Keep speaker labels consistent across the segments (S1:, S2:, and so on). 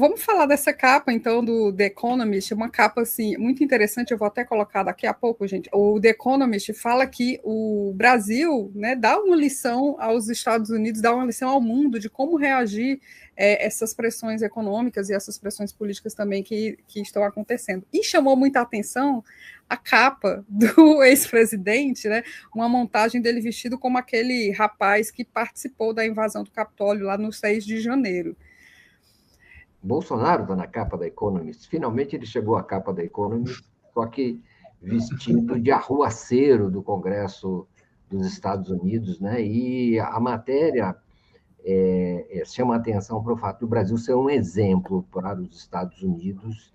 S1: vamos falar dessa capa, então, do The Economist, uma capa, assim, muito interessante, eu vou até colocar daqui a pouco, gente. O The Economist fala que o Brasil, né, dá uma lição aos Estados Unidos, dá uma lição ao mundo de como reagir essas pressões econômicas e essas pressões políticas também que estão acontecendo. E chamou muita atenção a capa do ex-presidente, né, uma montagem dele vestido como aquele rapaz que participou da invasão do Capitólio lá no 6 de janeiro.
S2: Bolsonaro está na capa da Economist. Finalmente ele chegou à capa da Economist, só que vestido de arruaceiro do Congresso dos Estados Unidos, né? E a matéria chama a atenção para o fato do Brasil ser um exemplo para os Estados Unidos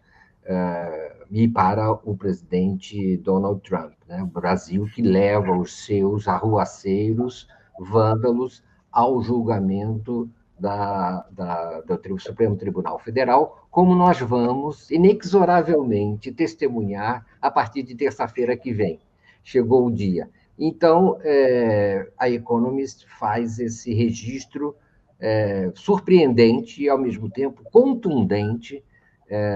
S2: e para o presidente Donald Trump, né? O Brasil que leva os seus arruaceiros, vândalos, ao julgamento do Supremo Tribunal Federal, como nós vamos inexoravelmente testemunhar a partir de terça-feira que vem. Chegou o dia. Então, a Economist faz esse registro surpreendente e, ao mesmo tempo, contundente,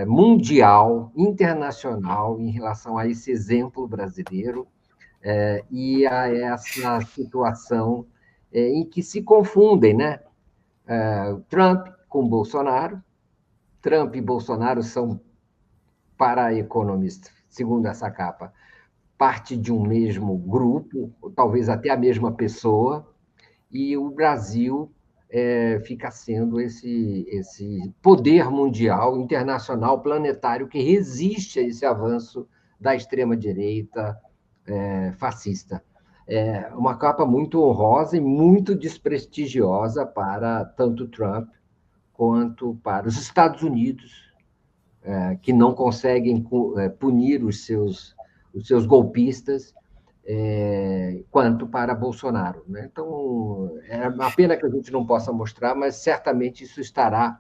S2: mundial, internacional, em relação a esse exemplo brasileiro e a essa situação em que se confundem, né? Trump com Bolsonaro. Trump e Bolsonaro são, para a Economist, segundo essa capa, parte de um mesmo grupo, ou talvez até a mesma pessoa, e o Brasil fica sendo esse poder mundial, internacional, planetário, que resiste a esse avanço da extrema-direita fascista. Uma capa muito honrosa e muito desprestigiosa para tanto Trump quanto para os Estados Unidos, que não conseguem punir os seus golpistas, quanto para Bolsonaro, né? Então, é uma pena que a gente não possa mostrar, mas certamente isso estará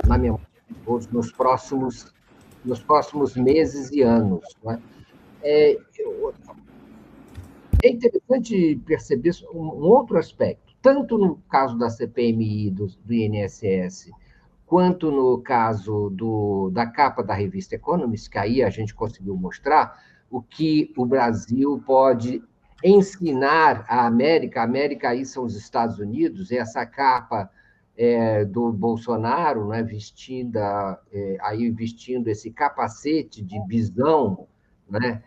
S2: na memória de todos nos próximos meses e anos, né? É interessante perceber um outro aspecto, tanto no caso da CPMI do INSS, quanto no caso da capa da revista Economist, que aí a gente conseguiu mostrar o que o Brasil pode ensinar à América. A América aí são os Estados Unidos, essa capa do Bolsonaro, né, vestindo esse capacete de bisão, né,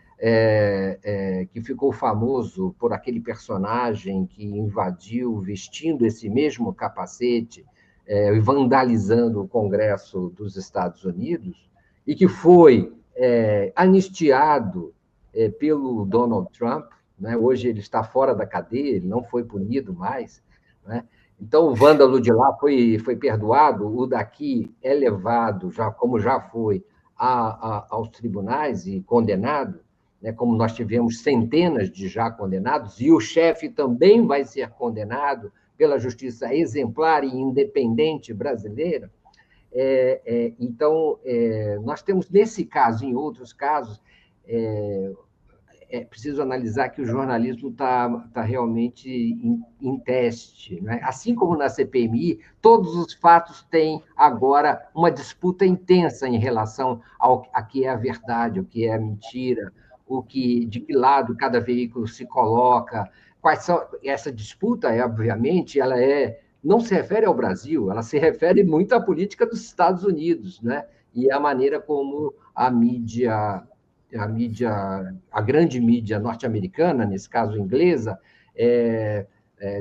S2: que ficou famoso por aquele personagem que invadiu vestindo esse mesmo capacete, vandalizando o Congresso dos Estados Unidos, e que foi anistiado pelo Donald Trump, né? Hoje ele está fora da cadeia, ele não foi punido mais, né? Então, o vândalo de lá foi perdoado, o daqui é levado, como já foi, aos tribunais e condenado, né? Como nós tivemos centenas de já condenados, e o chefe também vai ser condenado pela justiça exemplar e independente brasileira. Então, nós temos, nesse caso e em outros casos, é preciso analisar que o jornalismo está realmente em teste, né? Assim como na CPMI, todos os fatos têm agora uma disputa intensa em relação a que é a verdade, o que é a mentira, de que lado cada veículo se coloca. Essa disputa, obviamente, não se refere ao Brasil, ela se refere muito à política dos Estados Unidos, né? E à maneira como a grande mídia norte-americana, nesse caso inglesa,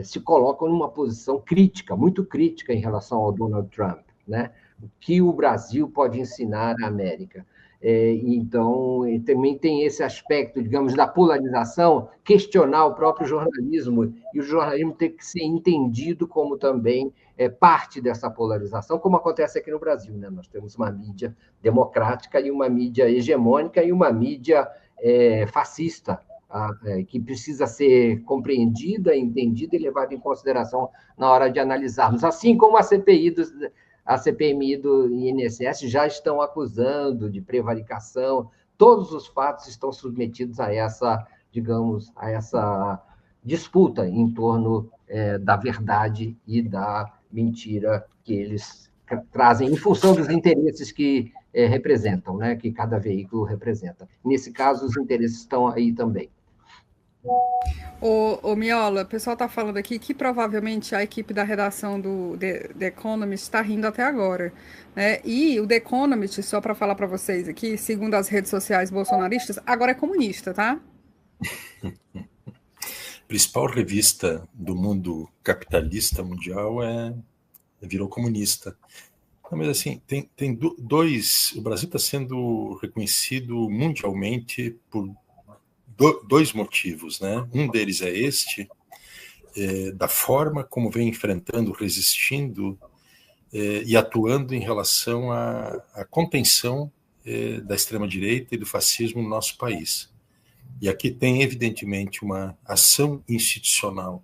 S2: se colocam numa posição crítica, muito crítica em relação ao Donald Trump, né? O que o Brasil pode ensinar à América. Então, também tem esse aspecto, digamos, da polarização, questionar o próprio jornalismo, e o jornalismo tem que ser entendido como também parte dessa polarização, como acontece aqui no Brasil, né? Nós temos uma mídia democrática e uma mídia hegemônica e uma mídia fascista, que precisa ser compreendida, entendida e levada em consideração na hora de analisarmos, assim como a CPMI do INSS já estão acusando de prevaricação. Todos os fatos estão submetidos a essa disputa em torno da verdade e da mentira que eles trazem em função dos interesses que representam, né, que cada veículo representa. Nesse caso, os interesses estão aí também.
S1: Ô Miola, o pessoal está falando aqui que provavelmente a equipe da redação do The Economist está rindo até agora, né? E o The Economist, só para falar para vocês aqui, segundo as redes sociais bolsonaristas, agora é comunista, tá?
S3: A principal revista do mundo capitalista mundial virou comunista. Mas assim, tem dois... O Brasil está sendo reconhecido mundialmente por dois motivos, né? Um deles é este, da forma como vem enfrentando, resistindo e atuando em relação à contenção da extrema-direita e do fascismo no nosso país. E aqui tem, evidentemente, uma ação institucional,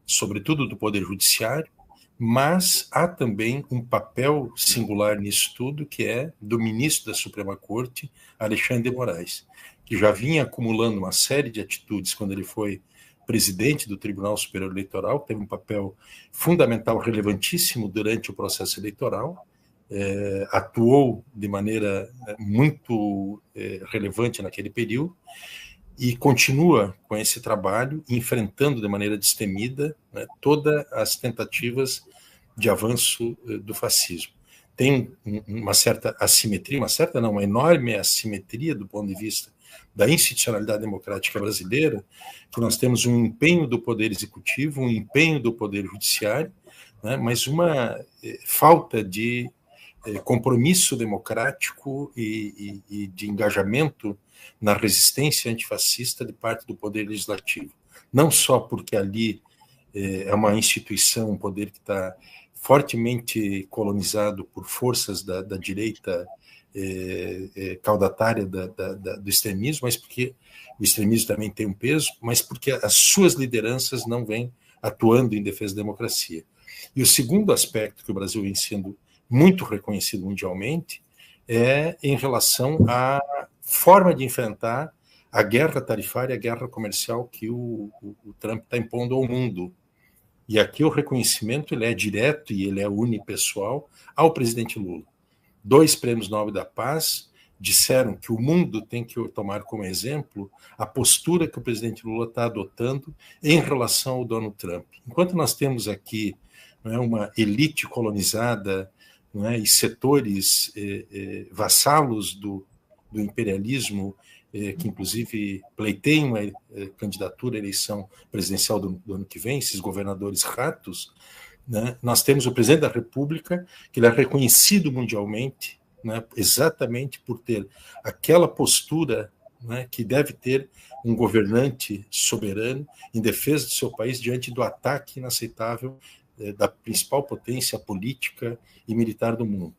S3: sobretudo do Poder Judiciário, mas há também um papel singular nisso tudo, que é do ministro da Suprema Corte, Alexandre de Moraes, que já vinha acumulando uma série de atitudes quando ele foi presidente do Tribunal Superior Eleitoral, teve um papel fundamental, relevantíssimo durante o processo eleitoral, atuou de maneira muito relevante naquele período, e continua com esse trabalho, enfrentando de maneira destemida, né, todas as tentativas de avanço do fascismo. Tem uma certa assimetria, uma enorme assimetria do ponto de vista da institucionalidade democrática brasileira, que nós temos um empenho do Poder Executivo, um empenho do Poder Judiciário, né, mas uma falta de compromisso democrático e de engajamento na resistência antifascista de parte do Poder Legislativo. Não só porque ali é uma instituição, um poder que está fortemente colonizado por forças da direita caudatária do extremismo, mas porque o extremismo também tem um peso, mas porque as suas lideranças não vêm atuando em defesa da democracia. E o segundo aspecto que o Brasil vem sendo muito reconhecido mundialmente é em relação à forma de enfrentar a guerra tarifária, a guerra comercial que o Trump está impondo ao mundo. E aqui o reconhecimento ele é direto e ele é unipessoal ao presidente Lula. 2 prêmios Nobel da Paz disseram que o mundo tem que tomar como exemplo a postura que o presidente Lula está adotando em relação ao Donald Trump. Enquanto nós temos aqui, não é, uma elite colonizada, não é, e setores vassalos do imperialismo, que inclusive pleiteiam uma candidatura à eleição presidencial do ano que vem, esses governadores ratos, né, nós temos o presidente da República, que ele é reconhecido mundialmente, né, exatamente por ter aquela postura, né, que deve ter um governante soberano em defesa do seu país diante do ataque inaceitável da principal potência política e militar do mundo.